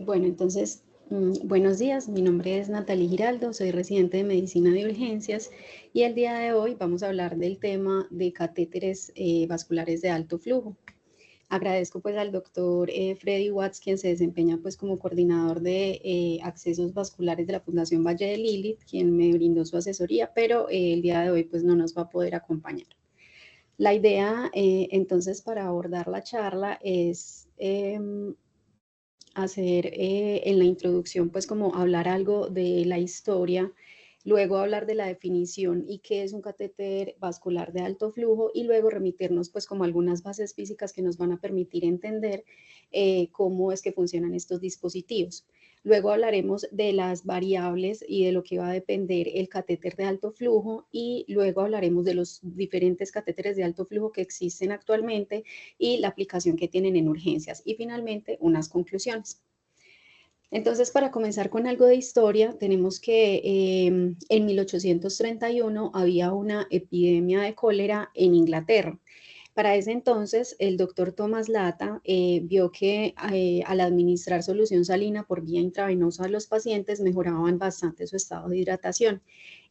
Bueno, entonces, buenos días, mi nombre es Natalie Giraldo, soy residente de Medicina de Urgencias y el día de hoy vamos a hablar del tema de catéteres vasculares de alto flujo. Agradezco pues al doctor Freddy Watts, quien se desempeña pues como coordinador de accesos vasculares de la Fundación Valle de Lilith, quien me brindó su asesoría, pero el día de hoy pues no nos va a poder acompañar. La idea entonces para abordar la charla es hacer en la introducción, pues como hablar algo de la historia, luego hablar de la definición y qué es un catéter vascular de alto flujo y luego remitirnos pues como algunas bases físicas que nos van a permitir entender cómo es que funcionan estos dispositivos. Luego hablaremos de las variables y de lo que va a depender el catéter de alto flujo y luego hablaremos de los diferentes catéteres de alto flujo que existen actualmente y la aplicación que tienen en urgencias y finalmente unas conclusiones. Entonces, para comenzar con algo de historia, tenemos que en 1831 había una epidemia de cólera en Inglaterra. Para ese entonces, el doctor Thomas Latta vio que al administrar solución salina por vía intravenosa a los pacientes mejoraban bastante su estado de hidratación.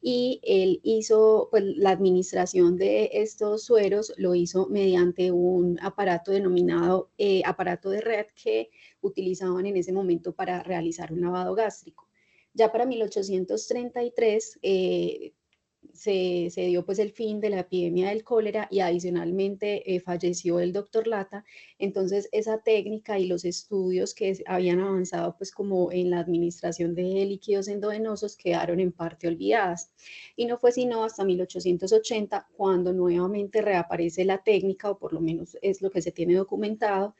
Y él hizo, pues la administración de estos sueros lo hizo mediante un aparato denominado aparato de red que utilizaban en ese momento para realizar un lavado gástrico. Ya para 1833 se dio pues el fin de la epidemia del cólera y adicionalmente falleció el doctor Latta. Entonces esa técnica y los estudios que habían avanzado pues como en la administración de líquidos endovenosos quedaron en parte olvidadas. Y no fue sino hasta 1880 cuando nuevamente reaparece la técnica, o por lo menos es lo que se tiene documentado,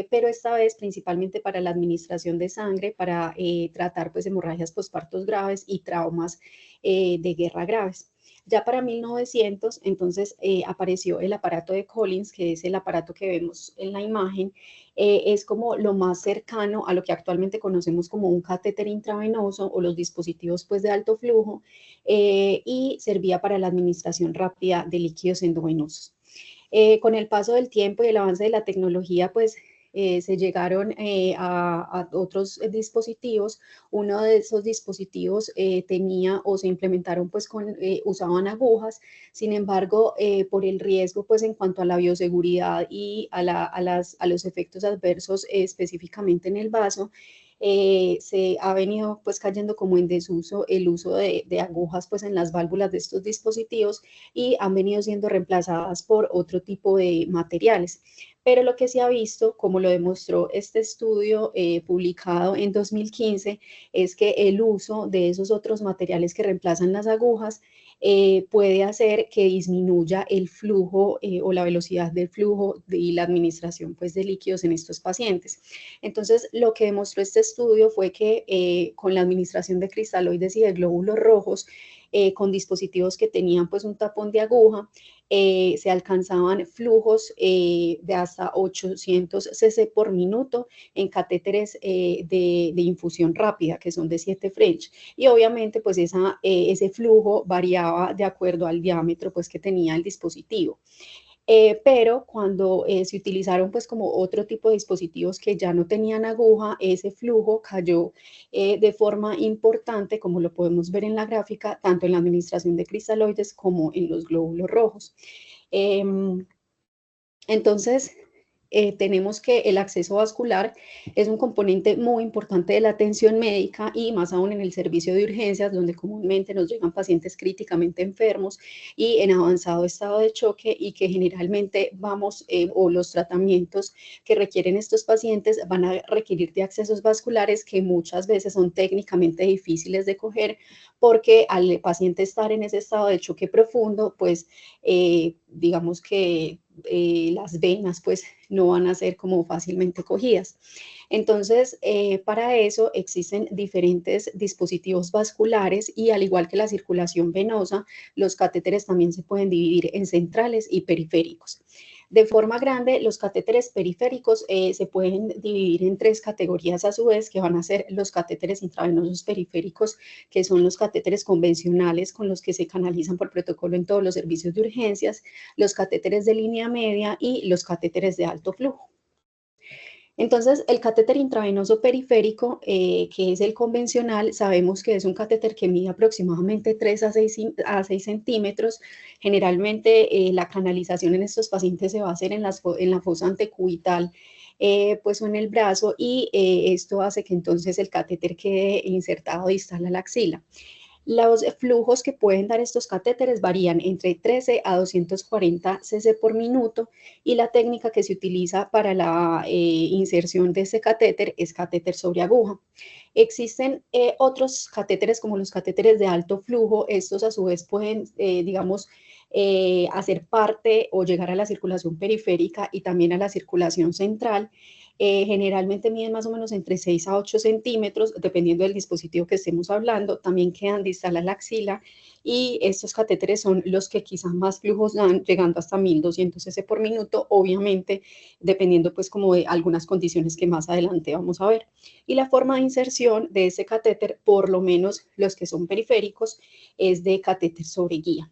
pero esta vez principalmente para la administración de sangre, para tratar pues hemorragias postpartos graves y traumas de guerra graves. Ya para 1900, entonces, apareció el aparato de Collins, que es el aparato que vemos en la imagen. Es como lo más cercano a lo que actualmente conocemos como un catéter intravenoso o los dispositivos pues, de alto flujo, y servía para la administración rápida de líquidos endovenosos. Con el paso del tiempo y el avance de la tecnología, pues se llegaron a otros dispositivos. Uno de esos dispositivos tenía o se implementaron pues usaban agujas. Sin embargo, por el riesgo pues en cuanto a la bioseguridad y a los efectos adversos específicamente en el vaso, se ha venido pues cayendo como en desuso el uso de agujas pues en las válvulas de estos dispositivos y han venido siendo reemplazadas por otro tipo de materiales. Pero lo que se ha visto, como lo demostró este estudio publicado en 2015, es que el uso de esos otros materiales que reemplazan las agujas puede hacer que disminuya el flujo o la velocidad del flujo y la administración pues, de líquidos en estos pacientes. Entonces, lo que demostró este estudio fue que con la administración de cristaloides y de glóbulos rojos, con dispositivos que tenían pues un tapón de aguja, se alcanzaban flujos de hasta 800 cc por minuto en catéteres de infusión rápida, que son de 7 French. Y obviamente pues ese flujo variaba de acuerdo al diámetro pues que tenía el dispositivo. Pero cuando se utilizaron pues como otro tipo de dispositivos que ya no tenían aguja, ese flujo cayó de forma importante, como lo podemos ver en la gráfica, tanto en la administración de cristaloides como en los glóbulos rojos. Entonces, tenemos que el acceso vascular es un componente muy importante de la atención médica y más aún en el servicio de urgencias, donde comúnmente nos llegan pacientes críticamente enfermos y en avanzado estado de choque y que generalmente o los tratamientos que requieren estos pacientes van a requerir de accesos vasculares que muchas veces son técnicamente difíciles de coger porque al paciente estar en ese estado de choque profundo, pues digamos que las venas pues no van a ser como fácilmente cogidas. Entonces, para eso existen diferentes dispositivos vasculares y al igual que la circulación venosa, los catéteres también se pueden dividir en centrales y periféricos. De forma grande, los catéteres periféricos se pueden dividir en 3 categorías a su vez, que van a ser los catéteres intravenosos periféricos, que son los catéteres convencionales con los que se canalizan por protocolo en todos los servicios de urgencias, los catéteres de línea media y los catéteres de alto flujo. Entonces, el catéter intravenoso periférico, que es el convencional, sabemos que es un catéter que mide aproximadamente 3 a 6 centímetros. Generalmente, la canalización en estos pacientes se va a hacer en la fosa antecubital, pues o en el brazo, y esto hace que entonces el catéter quede insertado distal a la axila. Los flujos que pueden dar estos catéteres varían entre 13 a 240 cc por minuto, y la técnica que se utiliza para la inserción de este catéter es catéter sobre aguja. Existen otros catéteres como los catéteres de alto flujo. Estos a su vez pueden, digamos, hacer parte o llegar a la circulación periférica y también a la circulación central. Generalmente miden más o menos entre 6 a 8 centímetros, dependiendo del dispositivo que estemos hablando. También quedan distal a la axila, y estos catéteres son los que quizás más flujos dan, llegando hasta 1200 cc por minuto, obviamente dependiendo pues como de algunas condiciones que más adelante vamos a ver. Y la forma de inserción de ese catéter, por lo menos los que son periféricos, es de catéter sobre guía.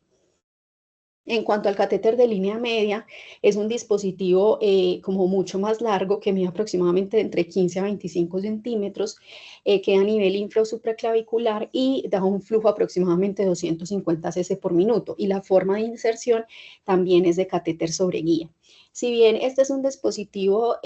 En cuanto al catéter de línea media, es un dispositivo como mucho más largo, que mide aproximadamente entre 15 a 25 centímetros, queda a nivel infrasupraclavicular y da un flujo aproximadamente de 250 cc por minuto. Y la forma de inserción también es de catéter sobre guía. Si bien este es un dispositivo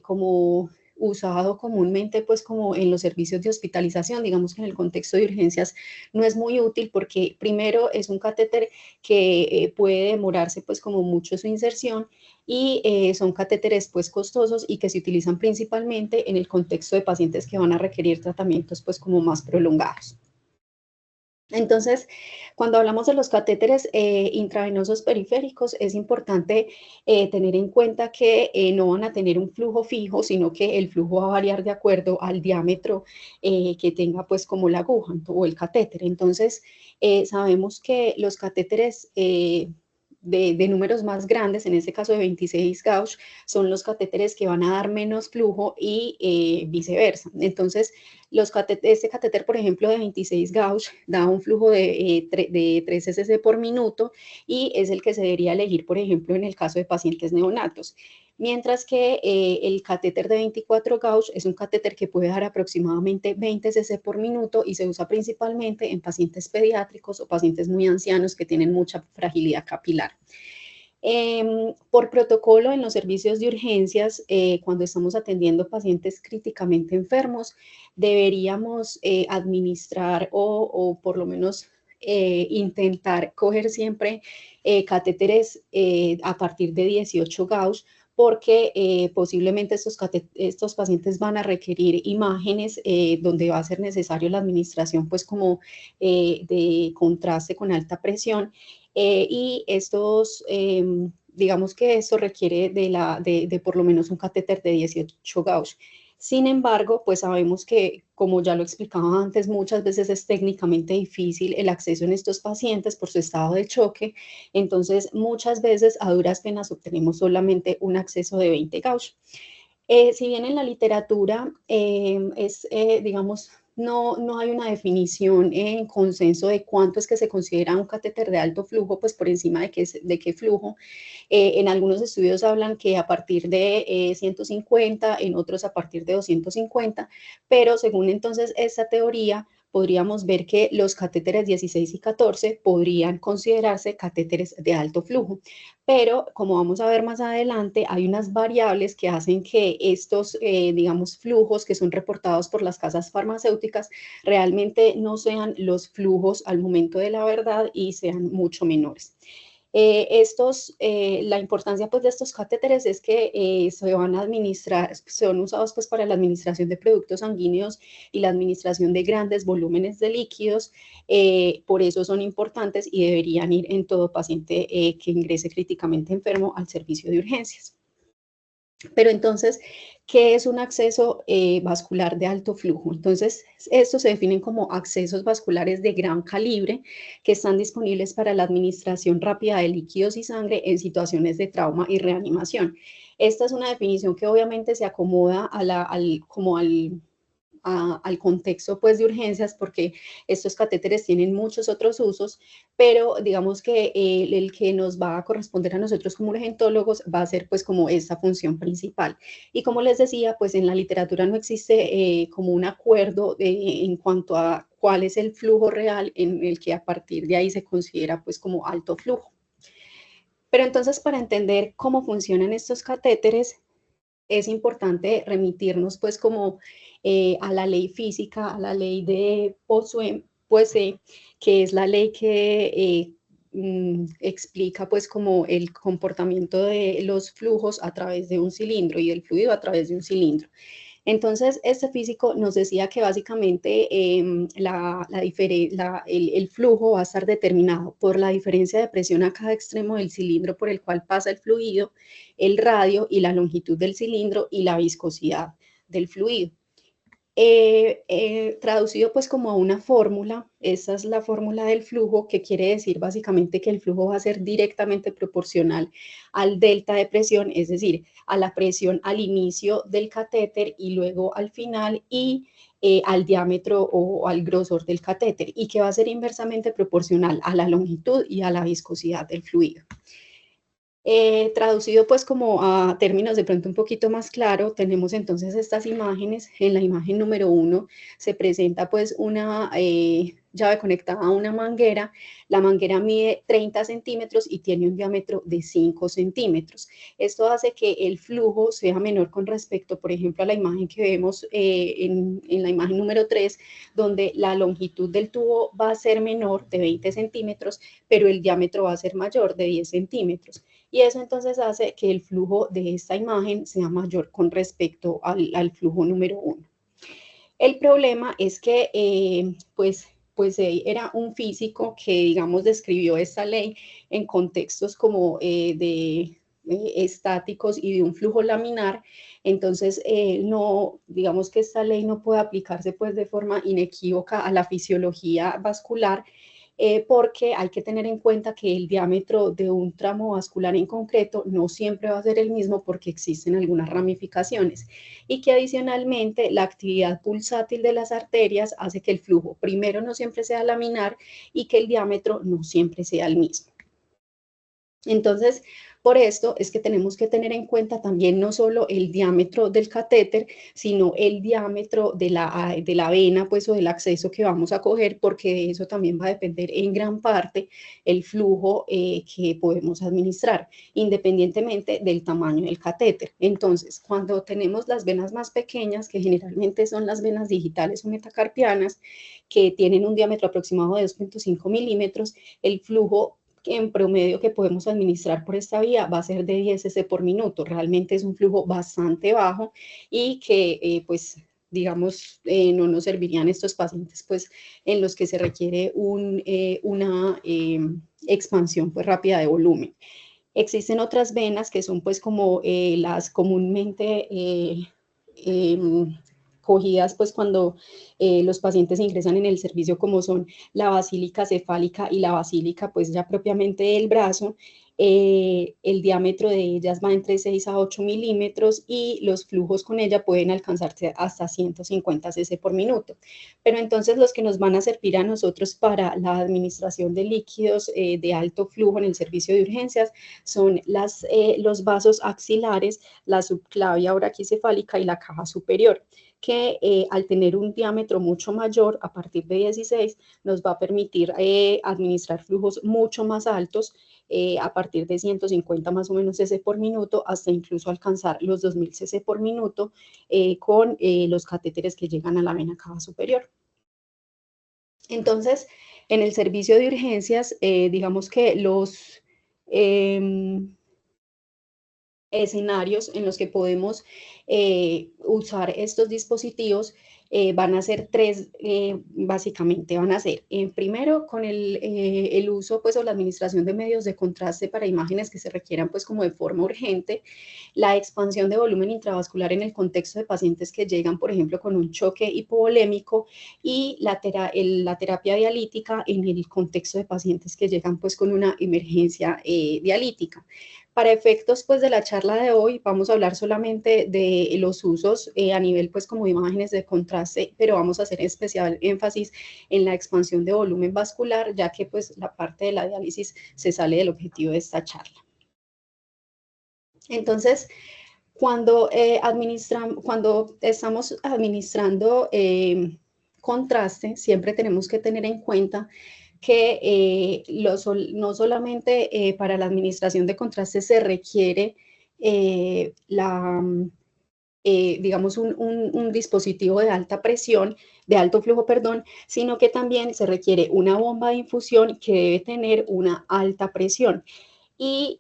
como usado comúnmente pues como en los servicios de hospitalización, digamos que en el contexto de urgencias no es muy útil, porque primero es un catéter que puede demorarse pues como mucho su inserción, y son catéteres pues costosos y que se utilizan principalmente en el contexto de pacientes que van a requerir tratamientos pues como más prolongados. Entonces, cuando hablamos de los catéteres intravenosos periféricos, es importante tener en cuenta que no van a tener un flujo fijo, sino que el flujo va a variar de acuerdo al diámetro que tenga pues como la aguja o el catéter. Entonces, sabemos que los catéteres de números más grandes, en este caso de 26 gauge, son los catéteres que van a dar menos flujo, y viceversa. Entonces, este catéter, por ejemplo, de 26 gauge, da un flujo de 13 cc por minuto, y es el que se debería elegir, por ejemplo, en el caso de pacientes neonatos. Mientras que el catéter de 24 gauge es un catéter que puede dar aproximadamente 20 cc por minuto, y se usa principalmente en pacientes pediátricos o pacientes muy ancianos que tienen mucha fragilidad capilar. Por protocolo, en los servicios de urgencias, cuando estamos atendiendo pacientes críticamente enfermos, deberíamos administrar o por lo menos intentar coger siempre catéteres a partir de 18 gauge, porque posiblemente estos pacientes van a requerir imágenes donde va a ser necesario la administración pues como de contraste con alta presión, y estos, digamos que esto requiere de por lo menos un catéter de 18 gauge. Sin embargo, pues sabemos que, como ya lo explicaba antes, muchas veces es técnicamente difícil el acceso en estos pacientes por su estado de choque. Entonces, muchas veces a duras penas obtenemos solamente un acceso de 20 gauge. Si bien en la literatura digamos, no hay una definición en consenso de cuánto es que se considera un catéter de alto flujo, pues por encima de qué flujo. En algunos estudios hablan que a partir de 150, en otros a partir de 250, pero según entonces esta teoría, podríamos ver que los catéteres 16 y 14 podrían considerarse catéteres de alto flujo. Pero, como vamos a ver más adelante, hay unas variables que hacen que estos, digamos, flujos que son reportados por las casas farmacéuticas realmente no sean los flujos al momento de la verdad y sean mucho menores. La importancia pues de estos catéteres es que se van a administrar, son usados pues para la administración de productos sanguíneos y la administración de grandes volúmenes de líquidos. Por eso son importantes y deberían ir en todo paciente que ingrese críticamente enfermo al servicio de urgencias. Pero entonces, ¿qué es un acceso vascular de alto flujo? Entonces, estos se definen como accesos vasculares de gran calibre que están disponibles para la administración rápida de líquidos y sangre en situaciones de trauma y reanimación. Esta es una definición que obviamente se acomoda al contexto pues de urgencias, porque estos catéteres tienen muchos otros usos, pero digamos que el que nos va a corresponder a nosotros como urgentólogos va a ser pues como esta función principal. Y como les decía, pues en la literatura no existe como un acuerdo en cuanto a cuál es el flujo real en el que a partir de ahí se considera pues como alto flujo. Pero entonces, para entender cómo funcionan estos catéteres, es importante remitirnos pues como a la ley física, a la ley de Poiseuille, que es la ley que explica pues como el comportamiento de los flujos a través de un cilindro y del fluido a través de un cilindro. Entonces, este físico nos decía que básicamente el flujo va a estar determinado por la diferencia de presión a cada extremo del cilindro por el cual pasa el fluido, el radio y la longitud del cilindro y la viscosidad del fluido. Traducido pues como a una fórmula, esa es la fórmula del flujo, que quiere decir básicamente que el flujo va a ser directamente proporcional al delta de presión, es decir, a la presión al inicio del catéter y luego al final, y al diámetro o al grosor del catéter, y que va a ser inversamente proporcional a la longitud y a la viscosidad del fluido. Traducido pues como a términos de pronto un poquito más claro, tenemos entonces estas imágenes. En la imagen número 1 se presenta pues una llave conectada a una manguera. La manguera mide 30 centímetros y tiene un diámetro de 5 centímetros. Esto hace que el flujo sea menor con respecto, por ejemplo, a la imagen que vemos en la imagen número 3, donde la longitud del tubo va a ser menor de 20 centímetros, pero el diámetro va a ser mayor de 10 centímetros. Y eso entonces hace que el flujo de esta imagen sea mayor con respecto al flujo número 1. El problema es que era un físico que, digamos, describió esta ley en contextos como estáticos y de un flujo laminar. Entonces, no, digamos que esta ley no puede aplicarse pues de forma inequívoca a la fisiología vascular, porque hay que tener en cuenta que el diámetro de un tramo vascular en concreto no siempre va a ser el mismo, porque existen algunas ramificaciones, y que adicionalmente la actividad pulsátil de las arterias hace que el flujo primero no siempre sea laminar y que el diámetro no siempre sea el mismo. Entonces, por esto es que tenemos que tener en cuenta también no solo el diámetro del catéter, sino el diámetro de la vena, pues, o del acceso que vamos a coger, porque de eso también va a depender en gran parte el flujo que podemos administrar, independientemente del tamaño del catéter. Entonces, cuando tenemos las venas más pequeñas, que generalmente son las venas digitales o metacarpianas, que tienen un diámetro aproximado de 2.5 milímetros, el flujo en promedio que podemos administrar por esta vía va a ser de 10 cc por minuto. Realmente es un flujo bastante bajo y que, pues, digamos, no nos servirían estos pacientes, pues, en los que se requiere una expansión, pues, rápida de volumen. Existen otras venas que son, pues, como las comúnmente cogidas pues cuando los pacientes ingresan en el servicio, como son la basílica cefálica y la basílica pues ya propiamente del brazo. El diámetro de ellas va entre 6 a 8 milímetros y los flujos con ella pueden alcanzarse hasta 150 cc por minuto. Pero entonces los que nos van a servir a nosotros para la administración de líquidos de alto flujo en el servicio de urgencias son los vasos axilares, la subclavia braquicefálica y la caja superior, que al tener un diámetro mucho mayor, a partir de 16, nos va a permitir administrar flujos mucho más altos, a partir de 150 más o menos cc por minuto, hasta incluso alcanzar los 2000 cc por minuto con los catéteres que llegan a la vena cava superior. Entonces, en el servicio de urgencias, digamos que los escenarios en los que podemos usar estos dispositivos van a ser tres, básicamente van a ser, primero, con el uso pues o la administración de medios de contraste para imágenes que se requieran pues como de forma urgente, la expansión de volumen intravascular en el contexto de pacientes que llegan, por ejemplo, con un choque hipovolémico, y la terapia dialítica en el contexto de pacientes que llegan pues con una emergencia dialítica. Para efectos pues de la charla de hoy vamos a hablar solamente de los usos a nivel pues como imágenes de contraste, pero vamos a hacer especial énfasis en la expansión de volumen vascular, ya que pues la parte de la diálisis se sale del objetivo de esta charla. Entonces, cuando estamos administrando contraste, siempre tenemos que tener en cuenta que no solamente para la administración de contraste se requiere digamos, un dispositivo de alta presión, de alto flujo, perdón, sino que también se requiere una bomba de infusión que debe tener una alta presión. Y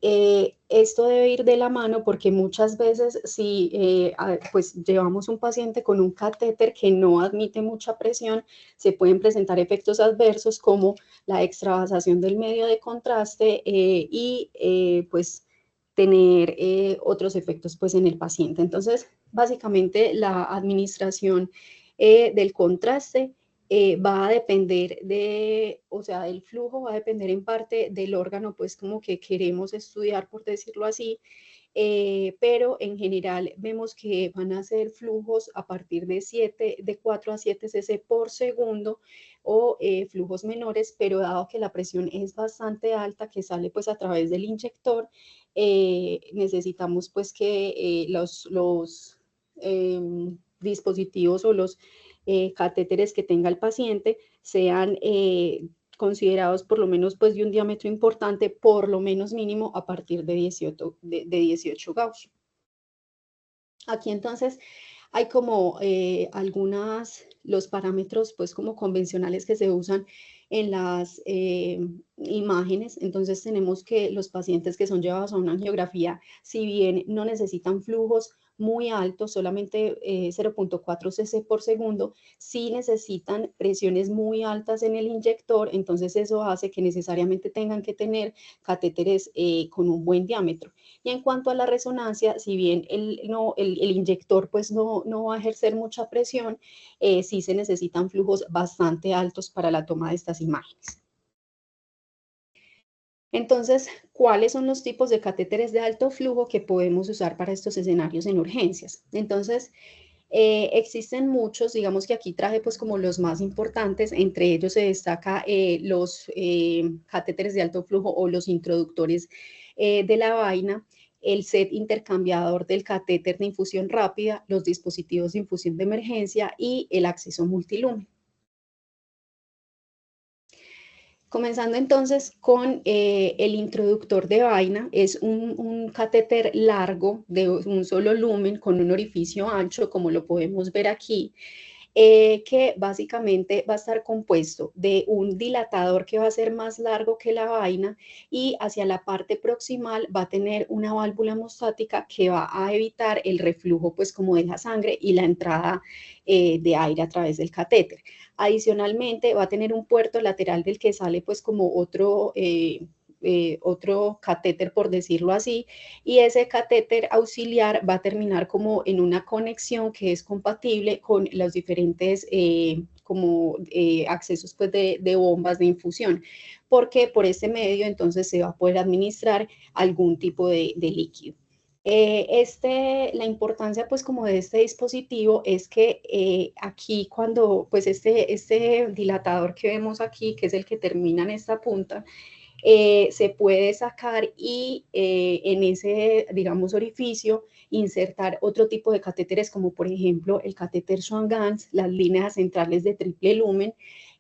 esto debe ir de la mano porque muchas veces si pues llevamos un paciente con un catéter que no admite mucha presión, se pueden presentar efectos adversos como la extravasación del medio de contraste y pues tener otros efectos pues en el paciente. Entonces, básicamente la administración del contraste va a depender o sea, del flujo, va a depender en parte del órgano, pues como que queremos estudiar, por decirlo así, pero en general vemos que van a ser flujos a partir de 4 a 7 cc por segundo o flujos menores, pero dado que la presión es bastante alta que sale pues a través del inyector, necesitamos pues que dispositivos o los catéteres que tenga el paciente sean considerados por lo menos pues de un diámetro importante, por lo menos mínimo a partir de 18 Gauss. Aquí entonces hay como los parámetros pues como convencionales que se usan en las imágenes. Entonces tenemos que los pacientes que son llevados a una angiografía, si bien no necesitan flujos muy altos, solamente 0.4 cc por segundo, sí necesitan presiones muy altas en el inyector, entonces eso hace que necesariamente tengan que tener catéteres con un buen diámetro. Y en cuanto a la resonancia, si bien el inyector pues no va a ejercer mucha presión, sí se necesitan flujos bastante altos para la toma de estas imágenes. Entonces, ¿cuáles son los tipos de catéteres de alto flujo que podemos usar para estos escenarios en urgencias? Entonces, existen muchos, digamos que aquí traje pues como los más importantes, entre ellos se destaca los catéteres de alto flujo o los introductores de la vaina, el set intercambiador del catéter de infusión rápida, los dispositivos de infusión de emergencia y el acceso multilumen. Comenzando entonces con el introductor de vaina, es un catéter largo de un solo lumen con un orificio ancho, como lo podemos ver aquí, que básicamente va a estar compuesto de un dilatador que va a ser más largo que la vaina y hacia la parte proximal va a tener una válvula hemostática que va a evitar el reflujo pues como de la sangre y la entrada de aire a través del catéter. Adicionalmente va a tener un puerto lateral del que sale pues como otro catéter, por decirlo así, y ese catéter auxiliar va a terminar como en una conexión que es compatible con los diferentes accesos pues, de bombas de infusión, porque por ese medio entonces se va a poder administrar algún tipo de líquido. La importancia pues como de este dispositivo es que aquí cuando pues este dilatador que vemos aquí, que es el que termina en esta punta, se puede sacar y en ese, digamos, orificio insertar otro tipo de catéteres como por ejemplo el catéter Swan-Ganz, las líneas centrales de triple lumen,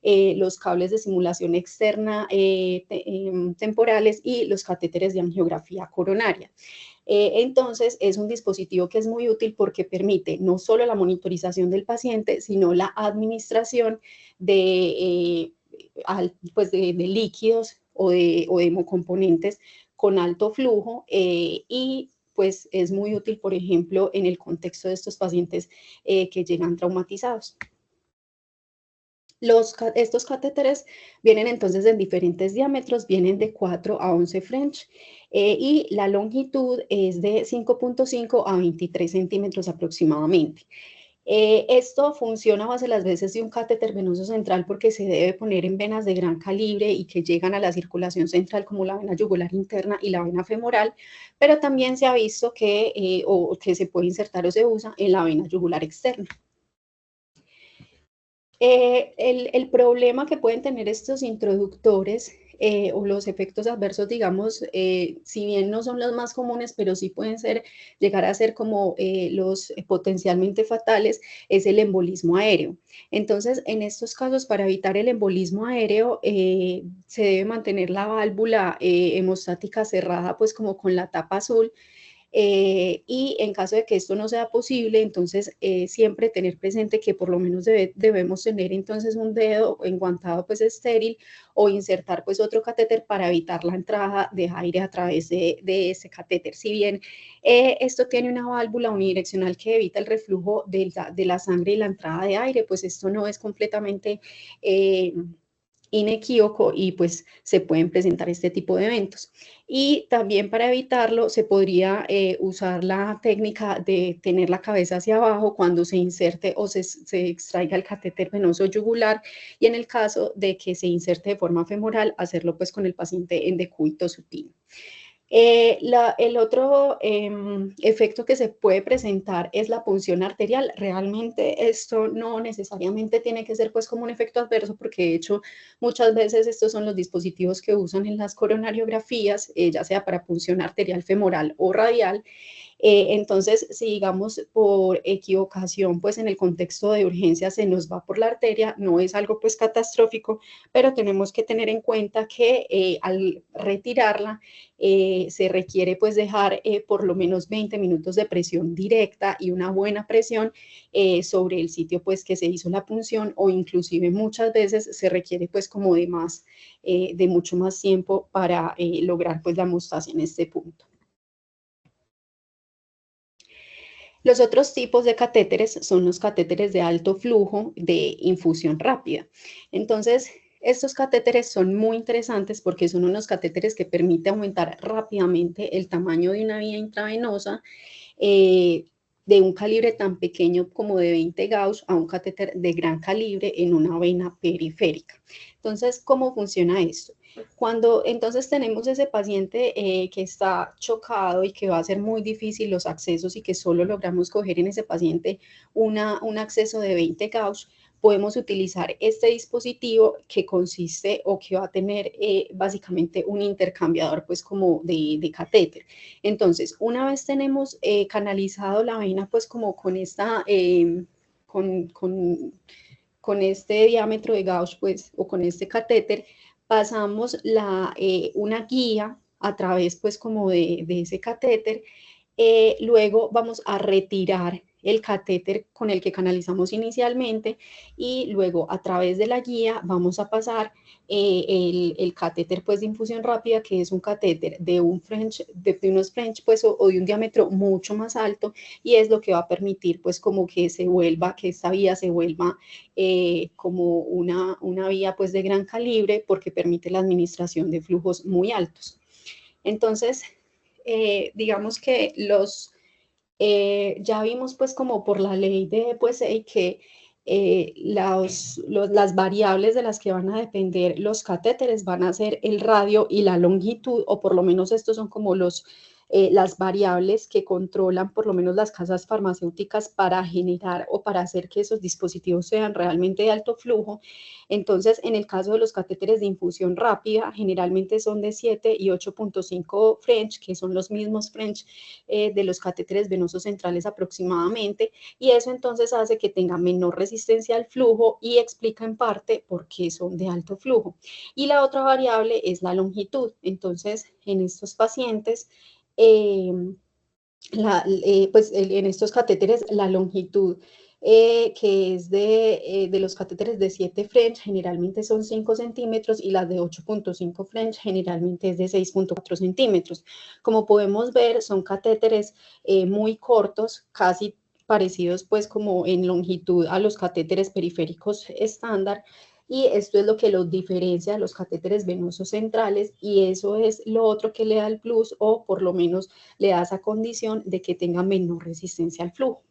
los cables de simulación externa temporales y los catéteres de angiografía coronaria. Entonces, es un dispositivo que es muy útil porque permite no solo la monitorización del paciente, sino la administración pues de líquidos o de hemocomponentes con alto flujo y pues es muy útil, por ejemplo, en el contexto de estos pacientes que llegan traumatizados. Estos catéteres vienen entonces en diferentes diámetros, vienen de 4 a 11 French y la longitud es de 5.5 a 23 centímetros aproximadamente. Esto funciona a base de las veces de un catéter venoso central porque se debe poner en venas de gran calibre y que llegan a la circulación central como la vena yugular interna y la vena femoral, pero también se ha visto que, o que se puede insertar o se usa en la vena yugular externa. El problema que pueden tener estos introductores o los efectos adversos, digamos, si bien no son los más comunes, pero sí pueden llegar a ser como los potencialmente fatales, es el embolismo aéreo. Entonces, en estos casos, para evitar el embolismo aéreo, se debe mantener la válvula hemostática cerrada, pues como con la tapa azul, y en caso de que esto no sea posible, entonces siempre tener presente que por lo menos debemos tener entonces un dedo enguantado pues estéril o insertar pues otro catéter para evitar la entrada de aire a través de ese catéter. Si bien esto tiene una válvula unidireccional que evita el reflujo de la sangre y la entrada de aire, pues esto no es completamente inequívoco y pues se pueden presentar este tipo de eventos. Y también para evitarlo se podría usar la técnica de tener la cabeza hacia abajo cuando se inserte o se extraiga el catéter venoso yugular, y en el caso de que se inserte de forma femoral, hacerlo pues con el paciente en decúbito supino. El otro efecto que se puede presentar es la punción arterial. Realmente esto no necesariamente tiene que ser pues como un efecto adverso, porque de hecho muchas veces estos son los dispositivos que usan en las coronariografías, ya sea para punción arterial femoral o radial. Entonces, si digamos por equivocación, pues en el contexto de urgencia se nos va por la arteria, no es algo pues catastrófico, pero tenemos que tener en cuenta que al retirarla se requiere pues dejar por lo menos 20 minutos de presión directa y una buena presión sobre el sitio pues que se hizo la punción, o inclusive muchas veces se requiere pues como de más, de mucho más tiempo para lograr pues la hemostasia en este punto. Los otros tipos de catéteres son los catéteres de alto flujo de infusión rápida. Entonces, estos catéteres son muy interesantes porque son unos catéteres que permiten aumentar rápidamente el tamaño de una vía intravenosa, de un calibre tan pequeño como de 20 Gauss a un catéter de gran calibre en una vena periférica. Entonces, ¿cómo funciona esto? Cuando entonces tenemos ese paciente que está chocado y que va a ser muy difícil los accesos y que solo logramos coger en ese paciente un acceso de 20 Gauss, podemos utilizar este dispositivo que consiste o que va a tener básicamente un intercambiador pues como de catéter. Entonces, una vez tenemos canalizado la vena pues como con esta, con este diámetro de Gauss pues o con este catéter, pasamos una guía a través pues como de ese catéter. Luego vamos a retirar el catéter con el que canalizamos inicialmente, y luego a través de la guía vamos a pasar el catéter pues de infusión rápida, que es un catéter de unos French pues o de un diámetro mucho más alto, y es lo que va a permitir pues como que que esta vía se vuelva como una vía pues de gran calibre, porque permite la administración de flujos muy altos. Entonces, digamos que ya vimos pues como por la ley de PSA que las variables de las que van a depender los catéteres van a ser el radio y la longitud, o por lo menos estos son como las variables que controlan por lo menos las casas farmacéuticas para generar o para hacer que esos dispositivos sean realmente de alto flujo. Entonces, en el caso de los catéteres de infusión rápida, generalmente son de 7 y 8.5 French, que son los mismos French de los catéteres venosos centrales aproximadamente, y eso entonces hace que tenga menor resistencia al flujo y explica en parte por qué son de alto flujo. Y la otra variable es la longitud. Entonces, en estos pacientes, pues en estos catéteres, la longitud que es de los catéteres de 7 French generalmente son 5 centímetros, y las de 8.5 French generalmente es de 6.4 centímetros. Como podemos ver, son catéteres muy cortos, casi parecidos pues como en longitud a los catéteres periféricos estándar, y esto es lo que los diferencia de los catéteres venosos centrales, y eso es lo otro que le da el plus, o por lo menos le da esa condición de que tenga menor resistencia al flujo.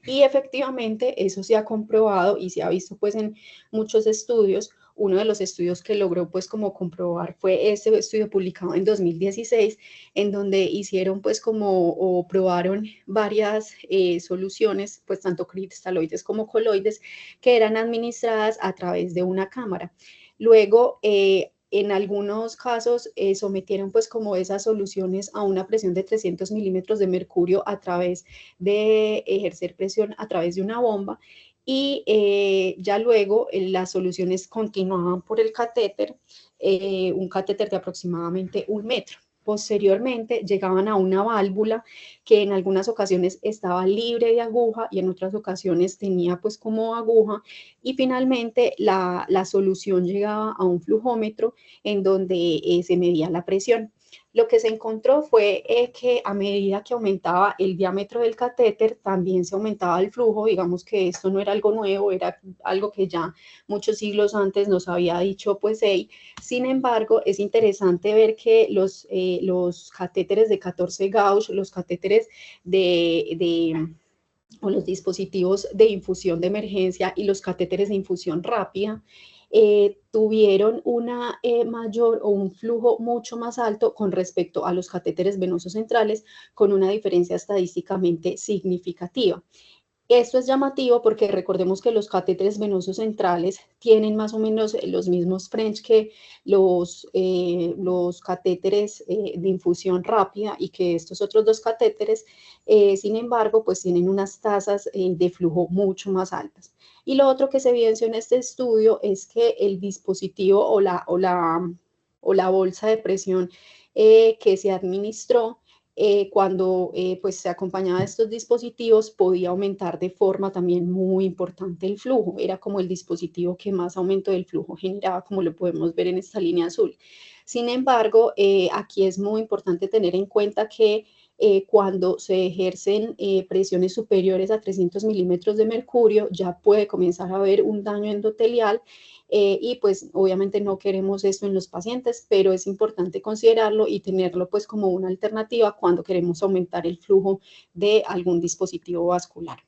Y efectivamente eso se ha comprobado y se ha visto pues en muchos estudios. Uno de los estudios que logró pues como comprobar fue este estudio publicado en 2016, en donde hicieron pues como o probaron varias soluciones, pues tanto cristaloides como coloides, que eran administradas a través de una cámara. Luego, en algunos casos sometieron pues como esas soluciones a una presión de 300 milímetros de mercurio a través de ejercer presión a través de una bomba y ya luego las soluciones continuaban por el catéter, un catéter de aproximadamente 1 metro. Posteriormente llegaban a una válvula que en algunas ocasiones estaba libre de aguja y en otras ocasiones tenía pues como aguja, y finalmente la solución llegaba a un flujómetro en donde se medía la presión. Lo que se encontró fue que a medida que aumentaba el diámetro del catéter, también se aumentaba el flujo. Digamos que esto no era algo nuevo, era algo que ya muchos siglos antes nos había dicho pues hey. Sin embargo, es interesante ver que los catéteres de 14 gauge, los catéteres o los dispositivos de infusión de emergencia y los catéteres de infusión rápida, tuvieron una mayor o un flujo mucho más alto con respecto a los catéteres venosos centrales, con una diferencia estadísticamente significativa. Esto es llamativo porque recordemos que los catéteres venosos centrales tienen más o menos los mismos French que los catéteres de infusión rápida, y que estos otros dos catéteres, sin embargo, pues tienen unas tasas de flujo mucho más altas. Y lo otro que se evidenció en este estudio es que el dispositivo o la bolsa de presión que se administró cuando pues se acompañaba de estos dispositivos, podía aumentar de forma también muy importante el flujo. Era como el dispositivo que más aumento del flujo generaba, como lo podemos ver en esta línea azul. Sin embargo, aquí es muy importante tener en cuenta que cuando se ejercen presiones superiores a 300 milímetros de mercurio, ya puede comenzar a haber un daño endotelial, y pues obviamente no queremos esto en los pacientes, pero es importante considerarlo y tenerlo pues como una alternativa cuando queremos aumentar el flujo de algún dispositivo vascular.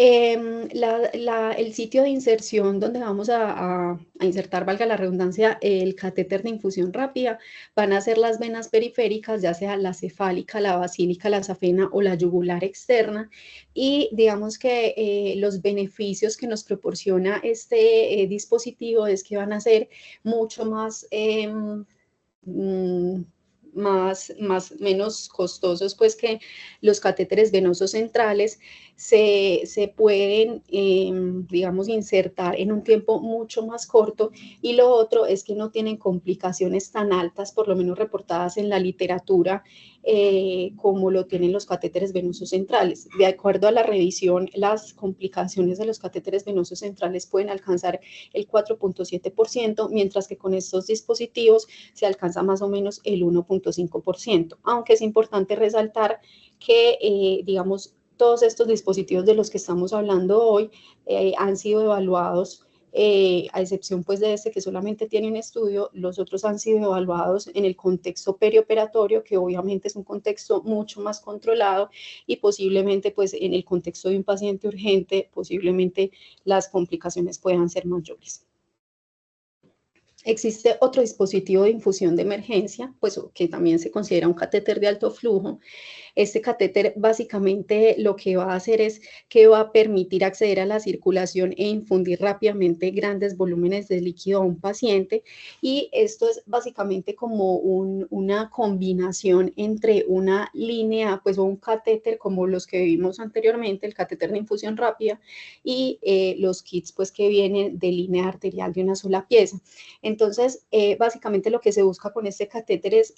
El sitio de inserción donde vamos a insertar, valga la redundancia, el catéter de infusión rápida, van a ser las venas periféricas, ya sea la cefálica, la basílica, la safena o la yugular externa. Y digamos que los beneficios que nos proporciona este dispositivo es que van a ser mucho más menos costosos pues que los catéteres venosos centrales. Se pueden, digamos, insertar en un tiempo mucho más corto, y lo otro es que no tienen complicaciones tan altas, por lo menos reportadas en la literatura, como lo tienen los catéteres venosos centrales. De acuerdo a la revisión, las complicaciones de los catéteres venosos centrales pueden alcanzar el 4.7%, mientras que con estos dispositivos se alcanza más o menos el 1.5%, aunque es importante resaltar que, digamos, todos estos dispositivos de los que estamos hablando hoy han sido evaluados, a excepción pues de este que solamente tiene un estudio. Los otros han sido evaluados en el contexto perioperatorio, que obviamente es un contexto mucho más controlado, y posiblemente pues en el contexto de un paciente urgente, posiblemente las complicaciones puedan ser mayores. Existe otro dispositivo de infusión de emergencia, pues que también se considera un catéter de alto flujo. Este catéter básicamente lo que va a hacer es que va a permitir acceder a la circulación e infundir rápidamente grandes volúmenes de líquido a un paciente, y esto es básicamente como una combinación entre una línea, pues o un catéter como los que vimos anteriormente, el catéter de infusión rápida, y los kits pues que vienen de línea arterial de una sola pieza. Entonces, básicamente lo que se busca con este catéter es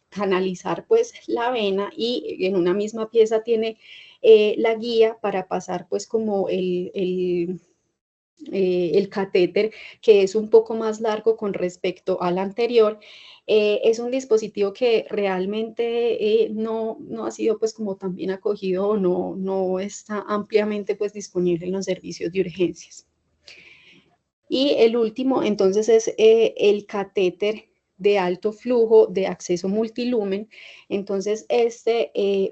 canalizar pues la vena, y en una misma pieza tiene la guía para pasar pues como el catéter, que es un poco más largo con respecto al anterior. Es un dispositivo que realmente no ha sido pues como tan bien acogido, o no está ampliamente pues disponible en los servicios de urgencias. Y el último, entonces, es el catéter de alto flujo de acceso multilumen. Entonces,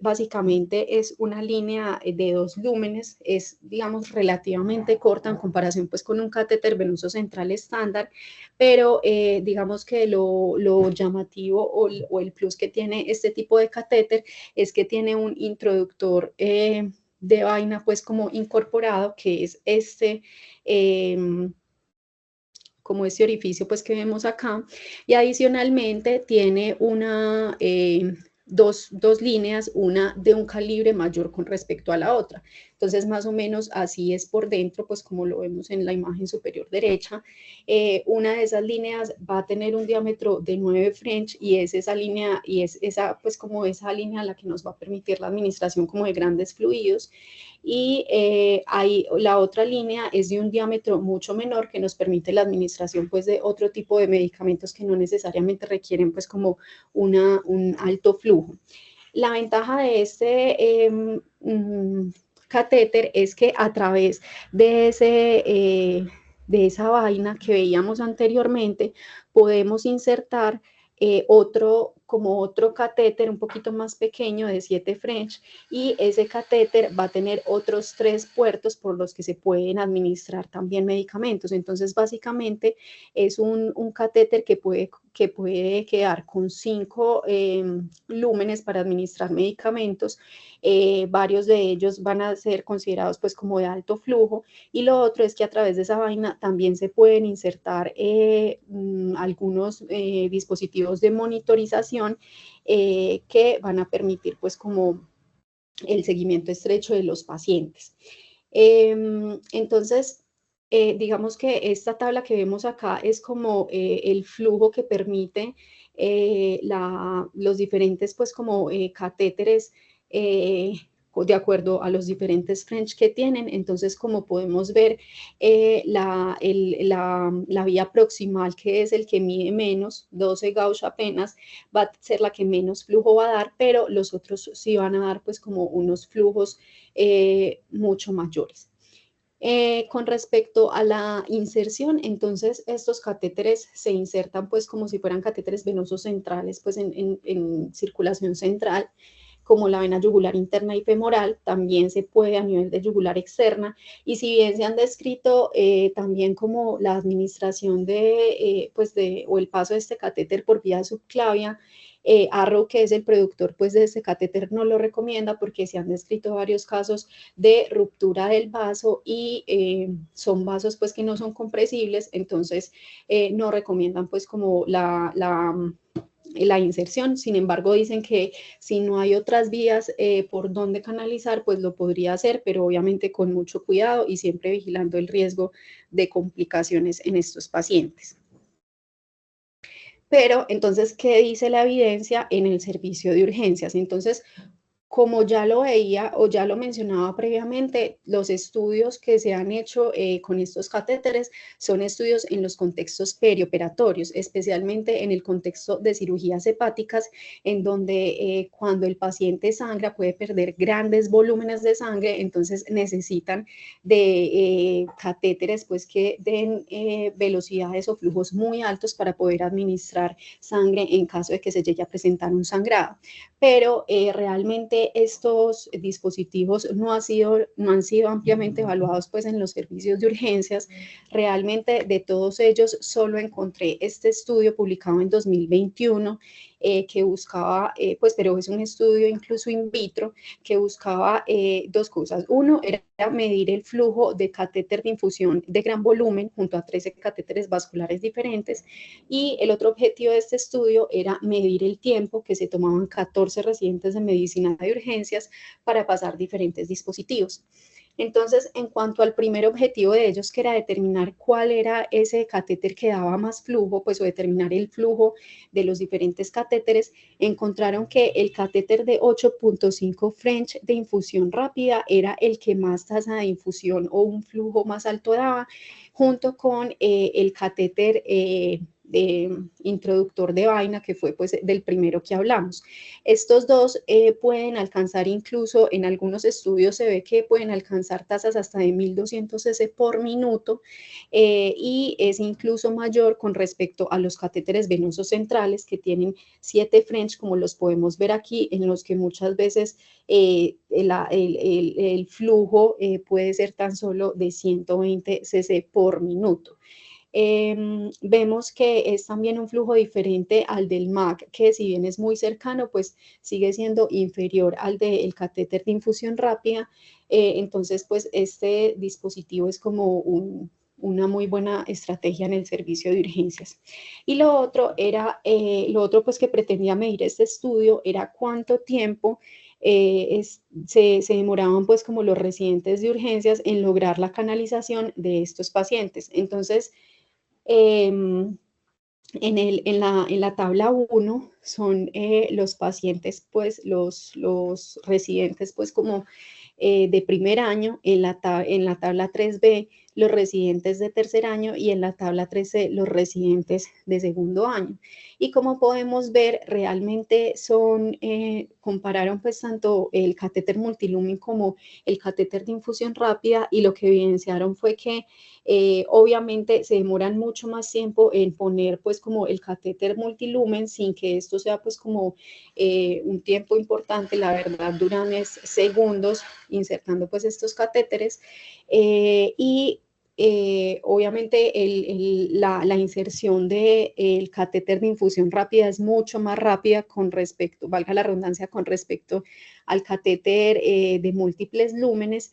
básicamente es una línea de 2 lúmenes, es, digamos, relativamente corta en comparación pues con un catéter venoso central estándar, pero digamos que lo llamativo o el plus que tiene este tipo de catéter es que tiene un introductor de vaina pues como incorporado, que es como este orificio pues que vemos acá, y adicionalmente tiene dos líneas, una de un calibre mayor con respecto a la otra. Entonces, más o menos así es por dentro, pues como lo vemos en la imagen superior derecha. Una de esas líneas va a tener un diámetro de 9 French y es esa línea, y es esa, pues como esa línea la que nos va a permitir la administración como de grandes fluidos. Y la otra línea es de un diámetro mucho menor que nos permite la administración pues de otro tipo de medicamentos que no necesariamente requieren pues como un alto flujo. La ventaja de catéter es que a través de esa vaina que veíamos anteriormente podemos insertar otro catéter un poquito más pequeño de 7 French, y ese catéter va a tener otros 3 puertos por los que se pueden administrar también medicamentos. Entonces, básicamente es un catéter que puede quedar con 5 lúmenes para administrar medicamentos. Varios de ellos van a ser considerados pues como de alto flujo, y lo otro es que a través de esa vaina también se pueden insertar algunos dispositivos de monitorización que van a permitir pues como el seguimiento estrecho de los pacientes. Entonces, digamos que esta tabla que vemos acá es como el flujo que permite los diferentes pues como catéteres de acuerdo a los diferentes French que tienen. Entonces, como podemos ver, la vía proximal, que es el que mide menos, 12 Gauss apenas, va a ser la que menos flujo va a dar, pero los otros sí van a dar pues como unos flujos mucho mayores. Con respecto a la inserción, entonces estos catéteres se insertan pues como si fueran catéteres venosos centrales, pues en circulación central, como la vena yugular interna y femoral. También se puede a nivel de yugular externa, y si bien se han descrito también como la administración o el paso de este catéter por vía subclavia, Arrow, que es el productor pues de este catéter, no lo recomienda porque se han descrito varios casos de ruptura del vaso y son vasos pues que no son compresibles. Entonces no recomiendan pues como la inserción. Sin embargo, dicen que si no hay otras vías por donde canalizar, pues lo podría hacer, pero obviamente con mucho cuidado y siempre vigilando el riesgo de complicaciones en estos pacientes. Pero entonces, ¿qué dice la evidencia en el servicio de urgencias? Entonces, como ya lo veía o ya lo mencionaba previamente, los estudios que se han hecho con estos catéteres son estudios en los contextos perioperatorios, especialmente en el contexto de cirugías hepáticas, en donde cuando el paciente sangra puede perder grandes volúmenes de sangre. Entonces necesitan de catéteres pues que den velocidades o flujos muy altos para poder administrar sangre en caso de que se llegue a presentar un sangrado. Pero realmente estos dispositivos no han sido ampliamente evaluados pues en los servicios de urgencias. Realmente de todos ellos solo encontré este estudio publicado en 2021 que buscaba, pues pero es un estudio incluso in vitro, que buscaba dos cosas. Uno era medir el flujo de catéter de infusión de gran volumen junto a 13 catéteres vasculares diferentes, y el otro objetivo de este estudio era medir el tiempo que se tomaban 14 residentes de medicina de urgencias para pasar diferentes dispositivos. Entonces, en cuanto al primer objetivo de ellos, que era determinar cuál era ese catéter que daba más flujo, pues o determinar el flujo de los diferentes catéteres, encontraron que el catéter de 8.5 French de infusión rápida era el que más tasa de infusión o un flujo más alto daba, junto con el catéter introductor de vaina, que fue pues del primero que hablamos. Estos dos pueden alcanzar, incluso en algunos estudios se ve que pueden alcanzar tasas hasta de 1200 cc por minuto, y es incluso mayor con respecto a los catéteres venosos centrales, que tienen 7 French, como los podemos ver aquí, en los que muchas veces el flujo puede ser tan solo de 120 cc por minuto. Vemos que es también un flujo diferente al del MAC, que si bien es muy cercano, pues sigue siendo inferior al del catéter de infusión rápida. Entonces, pues este dispositivo es como una muy buena estrategia en el servicio de urgencias. Y lo otro pues que pretendía medir este estudio era cuánto tiempo se demoraban pues como los residentes de urgencias en lograr la canalización de estos pacientes. Entonces, en la tabla 1 son los pacientes, pues los residentes, pues como de primer año, en la tabla 3B los residentes de tercer año y en la tabla 3C los residentes de segundo año. Y como podemos ver, realmente compararon pues tanto el catéter multilumen como el catéter de infusión rápida, y lo que evidenciaron fue que obviamente se demoran mucho más tiempo en poner pues como el catéter multilumen, sin que esto sea pues como un tiempo importante, la verdad duran segundos insertando pues estos catéteres, obviamente la inserción del catéter de infusión rápida es mucho más rápida con respecto, valga la redundancia, con respecto al catéter de múltiples lúmenes,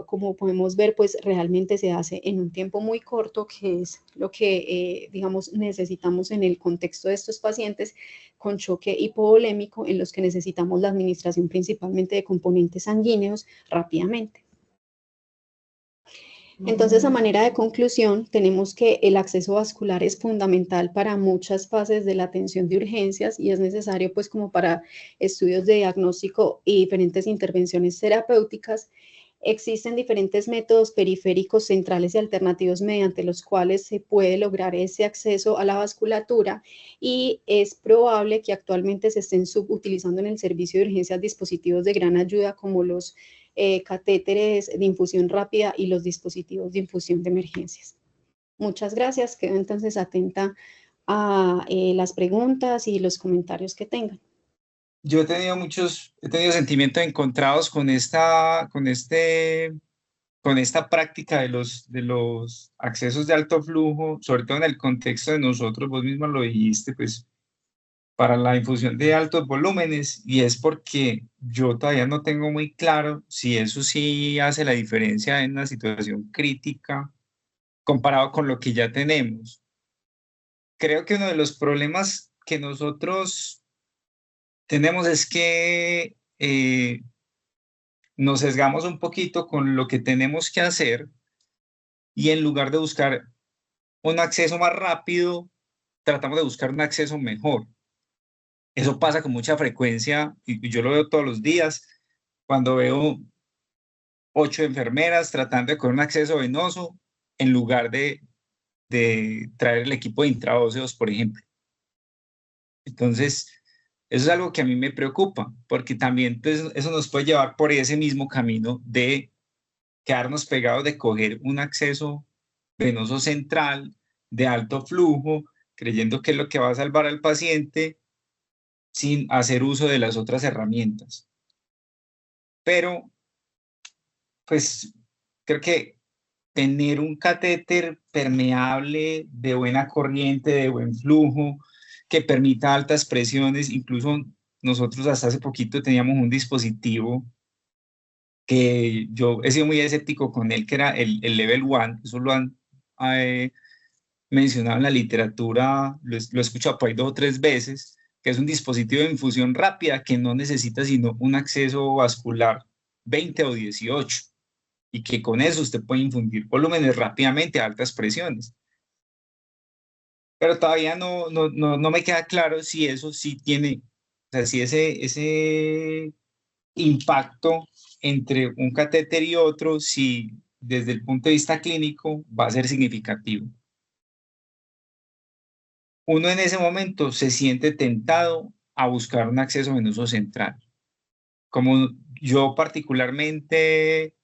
como podemos ver, pues realmente se hace en un tiempo muy corto, que es lo que, digamos, necesitamos en el contexto de estos pacientes con choque hipovolémico, en los que necesitamos la administración principalmente de componentes sanguíneos rápidamente. Entonces, a manera de conclusión, tenemos que el acceso vascular es fundamental para muchas fases de la atención de urgencias, y es necesario pues como para estudios de diagnóstico y diferentes intervenciones terapéuticas. Existen diferentes métodos periféricos, centrales y alternativos mediante los cuales se puede lograr ese acceso a la vasculatura, y es probable que actualmente se estén subutilizando en el servicio de urgencias dispositivos de gran ayuda, como los catéteres de infusión rápida y los dispositivos de infusión de emergencias. Muchas gracias. Quedo entonces atenta a las preguntas y los comentarios que tengan. Yo he tenido sentimientos encontrados con esta práctica de los accesos de alto flujo, sobre todo en el contexto de nosotros, vos mismo lo dijiste, pues para la infusión de altos volúmenes, y es porque yo todavía no tengo muy claro si eso sí hace la diferencia en una situación crítica comparado con lo que ya tenemos. Creo que uno de los problemas que nosotros tenemos es que nos sesgamos un poquito con lo que tenemos que hacer, y en lugar de buscar un acceso más rápido, tratamos de buscar un acceso mejor. Eso pasa con mucha frecuencia y yo lo veo todos los días cuando veo 8 enfermeras tratando de coger un acceso venoso en lugar de traer el equipo de intraóseos, por ejemplo. Entonces, eso es algo que a mí me preocupa, porque también pues, eso nos puede llevar por ese mismo camino de quedarnos pegados de coger un acceso venoso central de alto flujo, creyendo que es lo que va a salvar al paciente sin hacer uso de las otras herramientas. Pero, pues, creo que tener un catéter permeable, de buena corriente, de buen flujo, que permita altas presiones, incluso nosotros hasta hace poquito teníamos un dispositivo que yo he sido muy escéptico con él, que era el Level 1, eso lo han eh, mencionado en la literatura, lo he escuchado por ahí 2 o 3 veces, que es un dispositivo de infusión rápida que no necesita sino un acceso vascular 20 o 18, y que con eso usted puede infundir volúmenes rápidamente a altas presiones. Pero todavía no me queda claro si eso sí tiene, o sea, si ese impacto entre un catéter y otro, si desde el punto de vista clínico va a ser significativo. uno en ese momento se siente tentado a buscar un acceso venoso central. Como yo particularmente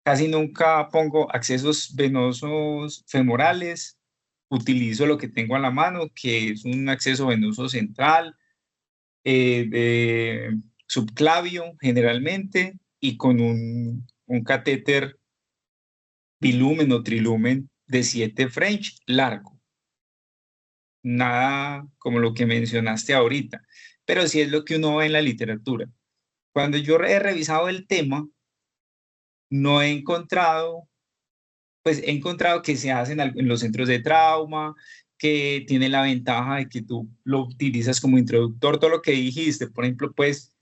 casi nunca pongo accesos venosos femorales, utilizo lo que tengo a la mano, que es un acceso venoso central, de subclavio generalmente, y con un catéter bilumen o trilumen de 7 French largo. Nada como lo que mencionaste ahorita, pero sí es lo que uno ve en la literatura. Cuando yo he revisado el tema, no he encontrado, pues he encontrado que se hacen en los centros de trauma, que tiene la ventaja de que tú lo utilizas como introductor, todo lo que dijiste, por ejemplo, pues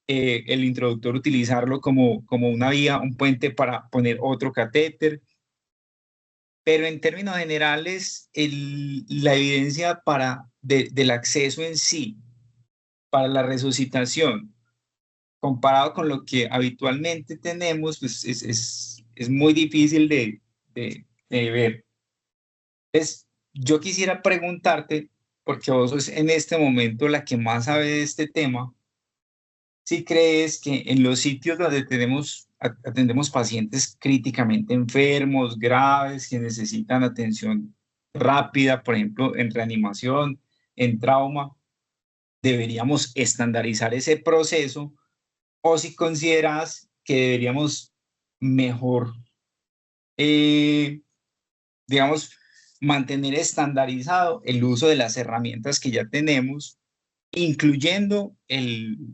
el introductor utilizarlo como una vía, un puente para poner otro catéter, pero en términos generales, la evidencia del acceso en sí para la resucitación, comparado con lo que habitualmente tenemos, pues es muy difícil de ver. Entonces, yo quisiera preguntarte, porque vos sos en este momento la que más sabe de este tema, si crees que en los sitios donde atendemos pacientes críticamente enfermos, graves, que necesitan atención rápida, por ejemplo, en reanimación, en trauma, deberíamos estandarizar ese proceso, o si consideras que deberíamos mejor, eh, digamos, mantener estandarizado el uso de las herramientas que ya tenemos, incluyendo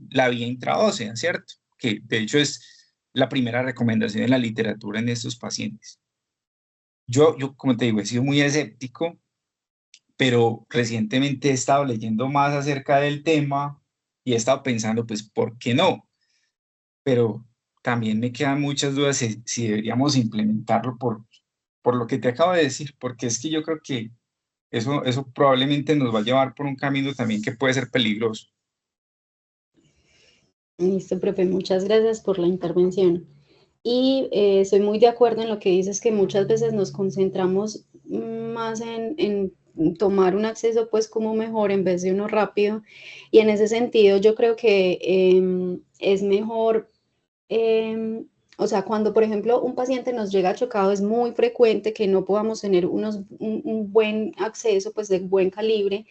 la vía intraósea, ¿cierto? Que de hecho es la primera recomendación en la literatura en estos pacientes. Yo, como te digo, he sido muy escéptico, pero recientemente he estado leyendo más acerca del tema y he estado pensando, pues, ¿por qué no? Pero también me quedan muchas dudas si deberíamos implementarlo por lo que te acabo de decir, porque es que yo creo que eso probablemente nos va a llevar por un camino también que puede ser peligroso. Listo, profe, muchas gracias por la intervención. Y estoy muy de acuerdo en lo que dices, que muchas veces nos concentramos más en tomar un acceso pues como mejor en vez de uno rápido. Y en ese sentido yo creo que es mejor, o sea, cuando por ejemplo un paciente nos llega chocado, es muy frecuente que no podamos tener un buen acceso pues de buen calibre,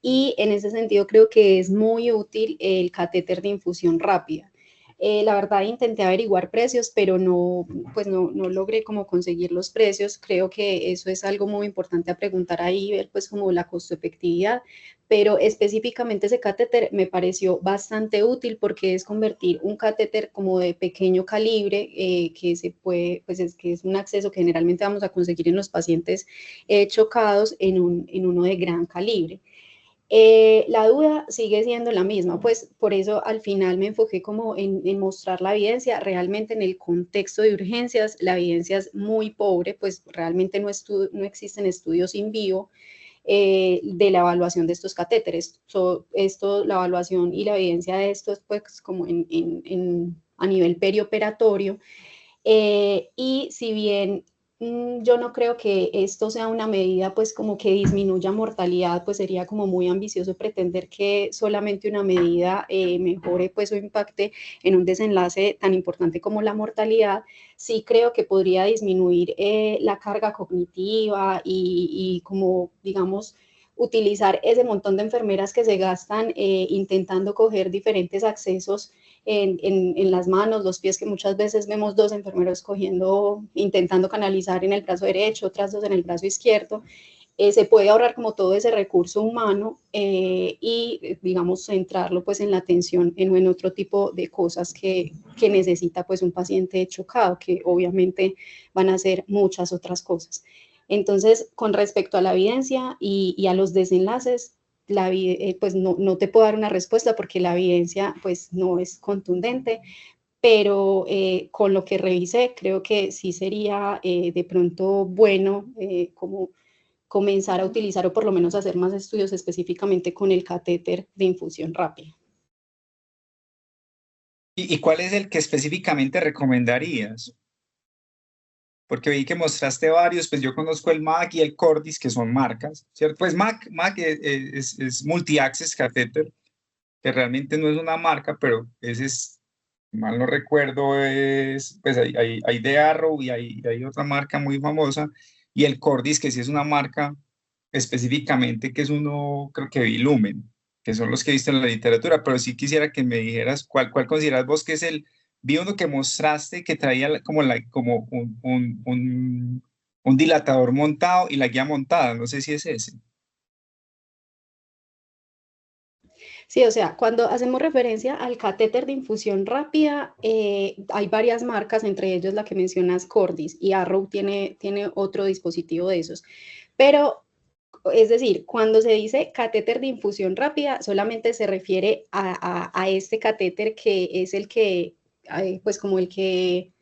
y en ese sentido creo que es muy útil el catéter de infusión rápida. La verdad intenté averiguar precios, pero no, pues no logré como conseguir los precios. Creo que eso es algo muy importante a preguntar ahí, ver pues como la costo-efectividad, pero específicamente ese catéter me pareció bastante útil porque es convertir un catéter como de pequeño calibre, que se puede, pues es que es un acceso que generalmente vamos a conseguir en los pacientes chocados, en uno de gran calibre. La duda sigue siendo la misma, pues por eso al final me enfoqué como en mostrar la evidencia. Realmente en el contexto de urgencias la evidencia es muy pobre, pues realmente no existen estudios in vivo de la evaluación de estos catéteres. La evaluación y la evidencia de esto es pues como a nivel perioperatorio, y si bien yo no creo que esto sea una medida pues como que disminuya mortalidad, pues sería como muy ambicioso pretender que solamente una medida mejore pues o impacte en un desenlace tan importante como la mortalidad. Sí creo que podría disminuir la carga cognitiva y como digamos utilizar ese montón de enfermeras que se gastan intentando coger diferentes accesos en las manos, los pies, que muchas veces vemos dos enfermeros cogiendo, intentando canalizar en el brazo derecho, otras dos en el brazo izquierdo. Se puede ahorrar como todo ese recurso humano y, digamos, centrarlo pues en la atención en otro tipo de cosas que necesita pues un paciente chocado, que obviamente van a ser muchas otras cosas. Entonces, con respecto a la evidencia y a los desenlaces, pues no te puedo dar una respuesta porque la evidencia pues no es contundente, pero con lo que revisé creo que sí sería de pronto bueno como comenzar a utilizar o por lo menos hacer más estudios específicamente con el catéter de infusión rápida. ¿Y cuál es el que específicamente recomendarías? porque vi que mostraste varios, pues yo conozco el MAC y el Cordis, que son marcas, ¿cierto? Pues MAC es Multi-Access Catheter, que realmente no es una marca, pero ese es, mal no recuerdo, pues hay de Arrow y hay otra marca muy famosa, y el Cordis, que sí es una marca específicamente, que es uno, creo que Bilumen, que son los que he visto en la literatura, pero sí quisiera que me dijeras cuál consideras vos que es vi uno que mostraste que traía como un dilatador montado y la guía montada, no sé si es ese. Sí, o sea, cuando hacemos referencia al catéter de infusión rápida, hay varias marcas, entre ellos la que mencionas, Cordis, y Arrow tiene otro dispositivo de esos. Pero, es decir, cuando se dice catéter de infusión rápida, solamente se refiere a este catéter que es el que, pues como el que,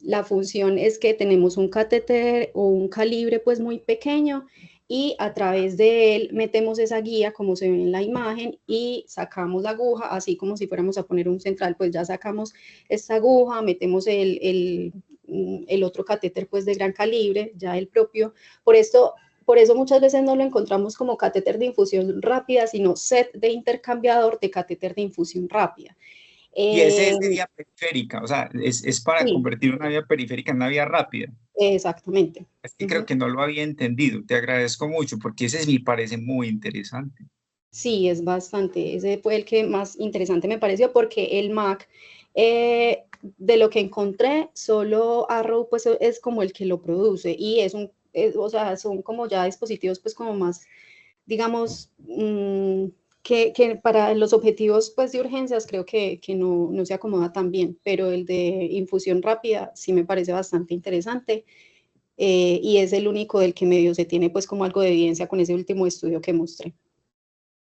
la función es que tenemos un catéter o un calibre pues muy pequeño y a través de él metemos esa guía como se ve en la imagen y sacamos la aguja, así como si fuéramos a poner un central, pues ya sacamos esta aguja, metemos el otro catéter pues de gran calibre, ya el propio. Por eso muchas veces no lo encontramos como catéter de infusión rápida, sino set de intercambiador de catéter de infusión rápida. Y ese es de Eh, vía periférica, o sea, es para sí, convertir una vía periférica en una vía rápida. exactamente. Es que creo Ujú. que no lo había entendido. Te agradezco mucho porque ese me parece muy interesante. Sí, es bastante. Ese fue el que más interesante me pareció porque el Mac, de lo que encontré, solo Arrow pues es como el que lo produce y o sea, son como ya dispositivos pues como más, digamos, que para los objetivos pues de urgencias creo que no se acomoda tan bien, pero el de infusión rápida sí me parece bastante interesante. Y es el único del que medio se tiene pues como algo de evidencia con ese último estudio que mostré.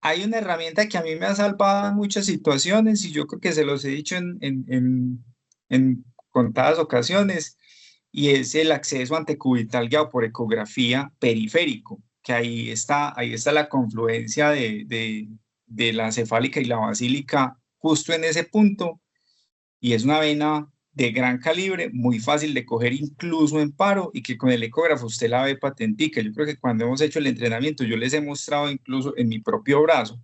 Hay una herramienta que a mí me ha salvado en muchas situaciones y yo creo que se los he dicho en contadas ocasiones y es el acceso antecubital guiado por ecografía periférico, que ahí está la confluencia de la cefálica y la basílica justo en ese punto y es una vena de gran calibre, muy fácil de coger incluso en paro y que con el ecógrafo usted la ve patentica. Yo creo que cuando hemos hecho el entrenamiento yo les he mostrado incluso en mi propio brazo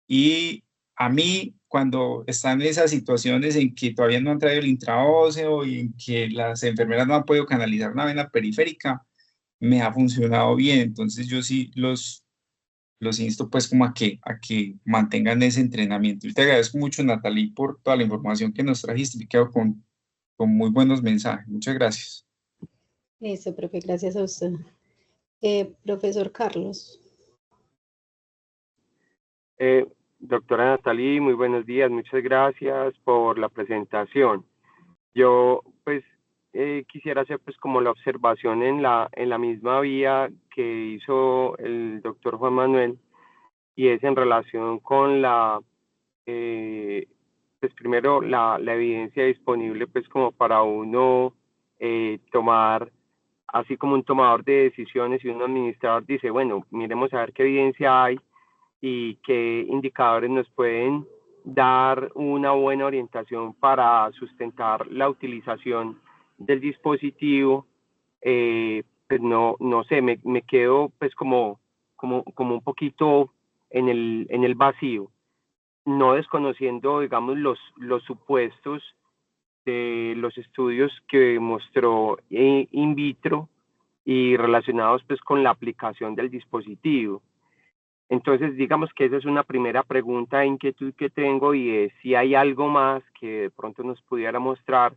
y a mí cuando están en esas situaciones en que todavía no han traído el intraóseo y en que las enfermeras no han podido canalizar una vena periférica, me ha funcionado bien. Entonces yo sí los insto pues como a que mantengan ese entrenamiento. Y te agradezco mucho, Natalie, por toda la información que nos trajiste. Me quedo con muy buenos mensajes. Muchas gracias. Listo, profe, gracias a usted. Profesor Carlos. Doctora Natalie, muy buenos días, muchas gracias por la presentación. Yo pues quisiera hacer pues como la observación en la misma vía que hizo el doctor Juan Manuel y es en relación con pues primero la evidencia disponible pues como para uno tomar, así como un tomador de decisiones y un administrador dice, bueno, miremos a ver qué evidencia hay y qué indicadores nos pueden dar una buena orientación para sustentar la utilización del dispositivo. Pues no sé, me quedo pues como un poquito en el vacío, no desconociendo, digamos, los supuestos de los estudios que mostró in vitro y relacionados pues con la aplicación del dispositivo. Entonces, digamos que esa es una primera pregunta de inquietud que tengo y es si hay algo más que de pronto nos pudiera mostrar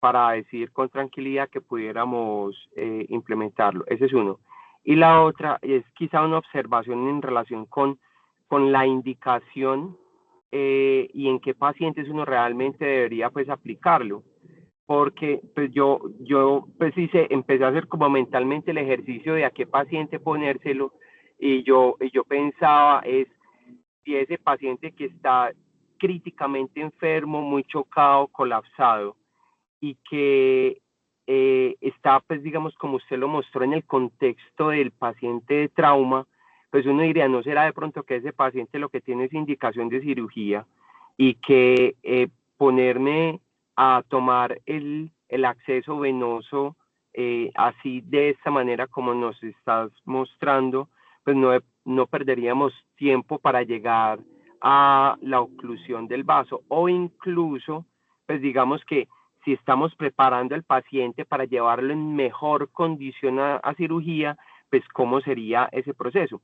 para decir con tranquilidad que pudiéramos implementarlo. Ese es uno. Y la otra es quizá una observación en relación con la indicación y en qué pacientes uno realmente debería pues aplicarlo. Porque pues yo pues empecé a hacer como mentalmente el ejercicio de a qué paciente ponérselo y yo pensaba es si ese paciente que está críticamente enfermo, muy chocado, colapsado y que está, pues digamos, como usted lo mostró en el contexto del paciente de trauma, pues uno diría, ¿no será de pronto que ese paciente lo que tiene es indicación de cirugía y que ponerme a tomar el acceso venoso así de esta manera como nos estás mostrando, pues no perderíamos tiempo para llegar a la oclusión del vaso, o incluso, pues digamos que si estamos preparando al paciente para llevarlo en mejor condición a cirugía, pues cómo sería ese proceso.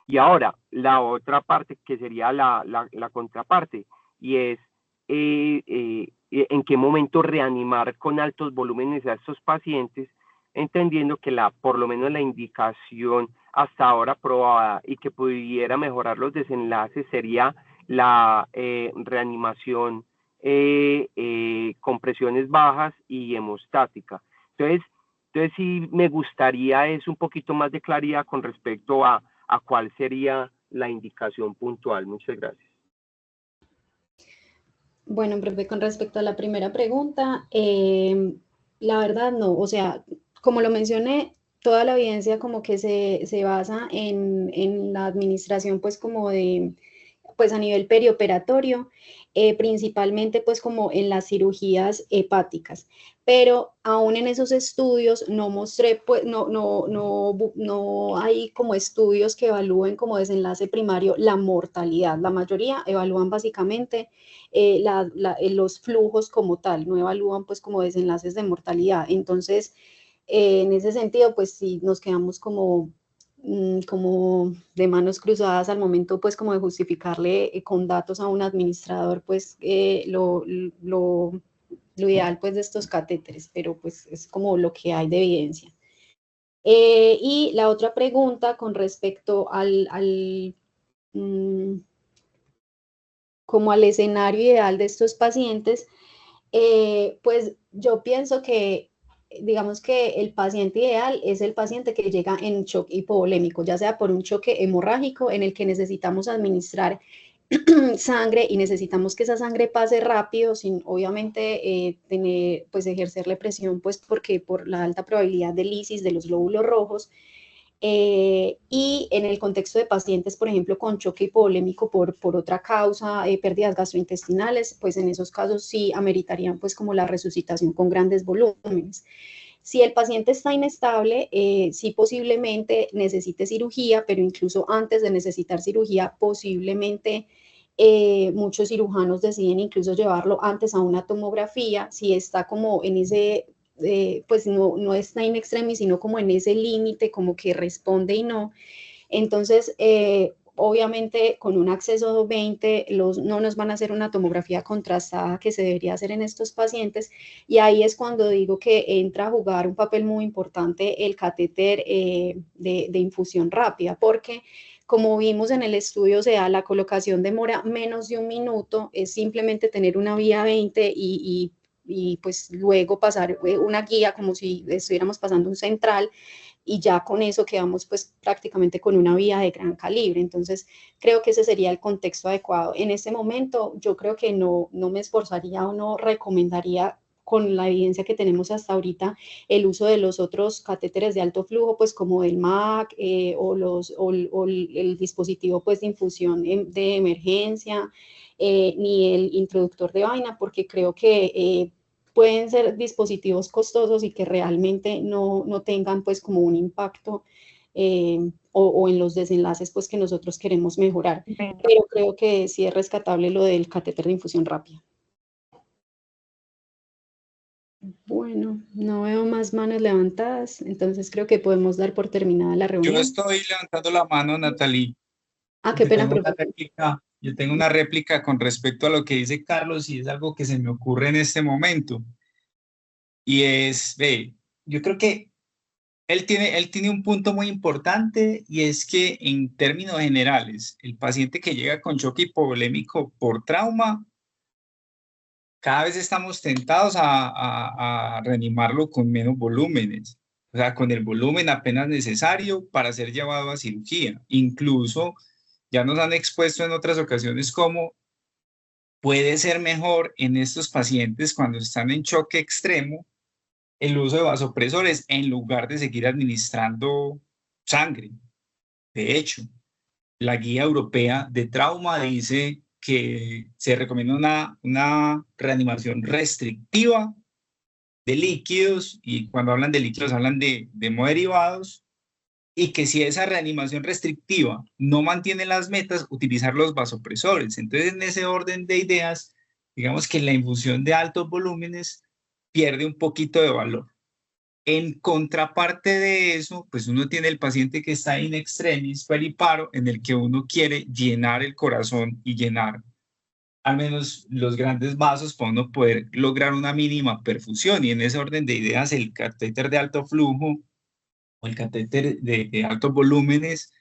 Y ahora, la otra parte que sería la contraparte, y es en qué momento reanimar con altos volúmenes a estos pacientes, entendiendo que por lo menos la indicación hasta ahora probada y que pudiera mejorar los desenlaces sería la reanimación con presiones bajas y hemostática. Entonces sí me gustaría es un poquito más de claridad con respecto a cuál sería la indicación puntual. Muchas gracias. Bueno, profe, con respecto a la primera pregunta, la verdad no, o sea, como lo mencioné, toda la evidencia como que se basa en la administración pues como de, pues a nivel perioperatorio, principalmente pues como en las cirugías hepáticas, pero aún en esos estudios no mostré, pues no hay como estudios que evalúen como desenlace primario la mortalidad, la mayoría evalúan básicamente los flujos como tal, no evalúan pues como desenlaces de mortalidad, entonces en ese sentido pues sí nos quedamos como de manos cruzadas al momento pues como de justificarle con datos a un administrador pues lo ideal pues de estos catéteres, pero pues es como lo que hay de evidencia. Y la otra pregunta con respecto como al escenario ideal de estos pacientes, pues yo pienso que digamos que el paciente ideal es el paciente que llega en shock hipovolémico, ya sea por un choque hemorrágico en el que necesitamos administrar sangre y necesitamos que esa sangre pase rápido sin obviamente tener, pues ejercerle presión, pues porque por la alta probabilidad de lisis de los glóbulos rojos. Y en el contexto de pacientes, por ejemplo, con choque hipovolémico por otra causa, pérdidas gastrointestinales, pues en esos casos sí ameritarían pues como la resucitación con grandes volúmenes. Si el paciente está inestable, sí posiblemente necesite cirugía, pero incluso antes de necesitar cirugía, posiblemente muchos cirujanos deciden incluso llevarlo antes a una tomografía, si está como en ese pues no está in extremis, sino como en ese límite, como que responde y no. Entonces, obviamente con un acceso 20 no nos van a hacer una tomografía contrastada que se debería hacer en estos pacientes, y ahí es cuando digo que entra a jugar un papel muy importante el catéter de infusión rápida, porque como vimos en el estudio, o sea, la colocación demora menos de un minuto, es simplemente tener una vía 20 y pues luego pasar una guía como si estuviéramos pasando un central, y ya con eso quedamos pues prácticamente con una vía de gran calibre. Entonces creo que ese sería el contexto adecuado. En este momento yo creo que no me esforzaría o no recomendaría, con la evidencia que tenemos hasta ahorita, el uso de los otros catéteres de alto flujo, pues como el MAC o el dispositivo pues de infusión de emergencia, ni el introductor de vaina, porque creo que pueden ser dispositivos costosos y que realmente no tengan pues como un impacto o en los desenlaces pues que nosotros queremos mejorar. Pero creo que sí es rescatable lo del catéter de infusión rápida. Bueno, no veo más manos levantadas, entonces creo que podemos dar por terminada la reunión. Yo estoy levantando la mano, Natalie. Qué pena, Yo tengo una réplica con respecto a lo que dice Carlos, y es algo que se me ocurre en este momento. Y es, yo creo que él tiene un punto muy importante, y es que en términos generales, el paciente que llega con choque hipovolémico por trauma, cada vez estamos tentados a reanimarlo con menos volúmenes, o sea, con el volumen apenas necesario para ser llevado a cirugía. Incluso ya nos han expuesto en otras ocasiones cómo puede ser mejor en estos pacientes cuando están en choque extremo el uso de vasopresores en lugar de seguir administrando sangre. De hecho, la guía europea de trauma dice que se recomienda una reanimación restrictiva de líquidos, y cuando hablan de líquidos hablan de hemoderivados, y que si esa reanimación restrictiva no mantiene las metas, utilizar los vasopresores. Entonces, en ese orden de ideas, digamos que la infusión de altos volúmenes pierde un poquito de valor. En contraparte de eso, pues uno tiene el paciente que está in extremis, periparo, en el que uno quiere llenar el corazón y llenar al menos los grandes vasos para uno poder lograr una mínima perfusión. Y en ese orden de ideas, el catéter de alto flujo o el catéter de altos volúmenes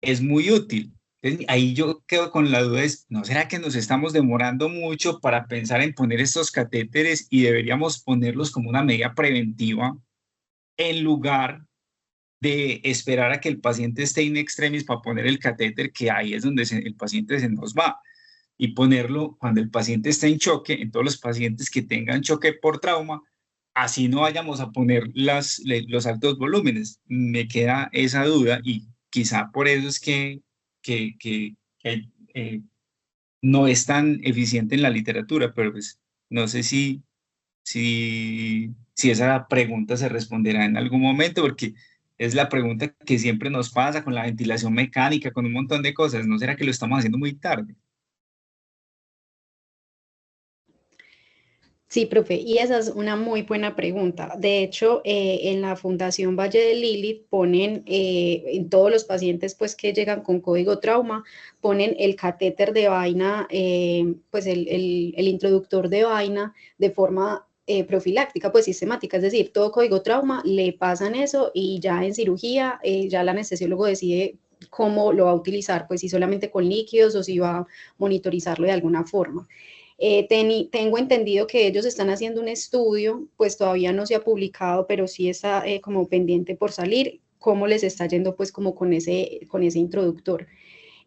es muy útil. Entonces, ahí yo quedo con la duda, ¿no será que nos estamos demorando mucho para pensar en poner estos catéteres y deberíamos ponerlos como una medida preventiva en lugar de esperar a que el paciente esté in extremis para poner el catéter, que ahí es donde el paciente se nos va, y ponerlo cuando el paciente está en choque, en todos los pacientes que tengan choque por trauma, así no vayamos a poner los altos volúmenes? Me queda esa duda y quizá por eso es que no es tan eficiente en la literatura, pero pues no sé si esa pregunta se responderá en algún momento, porque es la pregunta que siempre nos pasa con la ventilación mecánica, con un montón de cosas. ¿No será que lo estamos haciendo muy tarde? Sí, profe, y esa es una muy buena pregunta. De hecho, en la Fundación Valle de Lilith ponen en todos los pacientes pues, que llegan con código trauma, ponen el catéter de vaina, pues el introductor de vaina de forma profiláctica, pues sistemática, es decir, todo código trauma le pasan eso y ya en cirugía ya el anestesiólogo decide cómo lo va a utilizar, pues si solamente con líquidos o si va a monitorizarlo de alguna forma. Tengo entendido que ellos están haciendo un estudio, pues todavía no se ha publicado, pero sí está como pendiente por salir, cómo les está yendo pues como con ese introductor.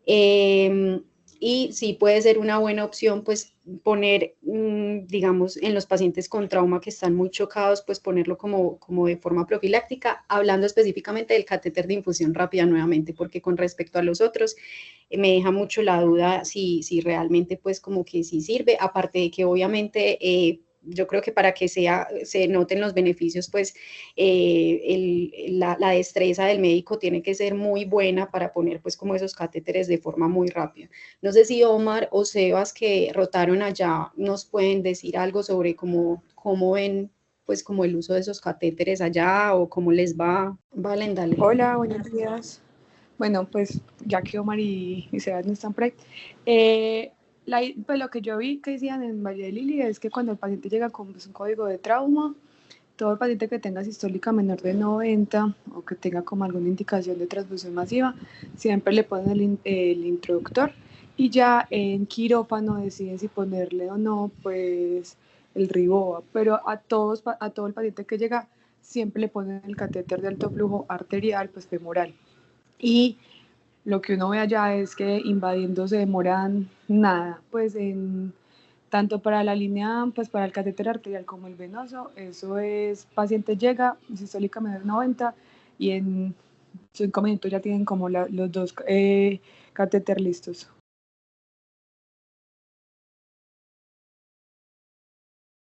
Eh, y sí puede ser una buena opción, pues poner, digamos, en los pacientes con trauma que están muy chocados, pues ponerlo como de forma profiláctica, hablando específicamente del catéter de infusión rápida nuevamente, porque con respecto a los otros, me deja mucho la duda si realmente pues como que sí sirve, aparte de que obviamente yo creo que para que se noten los beneficios, pues la destreza del médico tiene que ser muy buena para poner pues como esos catéteres de forma muy rápida. No sé si Omar o Sebas, que rotaron allá, nos pueden decir algo sobre cómo ven pues como el uso de esos catéteres allá o cómo les va. Valen, dale. Hola, buenos días. Bueno, pues ya que Omar y Sebas no están por ahí, pues lo que yo vi que decían en Valle de Lili es que cuando el paciente llega con pues, un código de trauma, todo el paciente que tenga sistólica menor de 90 o que tenga como alguna indicación de transfusión masiva, siempre le ponen el introductor y ya en quirófano deciden si ponerle o no pues el Riboa, pero a todo el paciente que llega siempre le ponen el catéter de alto flujo arterial pues femoral. Y lo que uno ve allá es que invadiendo se demoran nada, pues tanto para la línea, pues para el catéter arterial como el venoso, eso es, paciente llega, sistólica menor de 90 y en 5 minutos ya tienen como los dos catéter listos.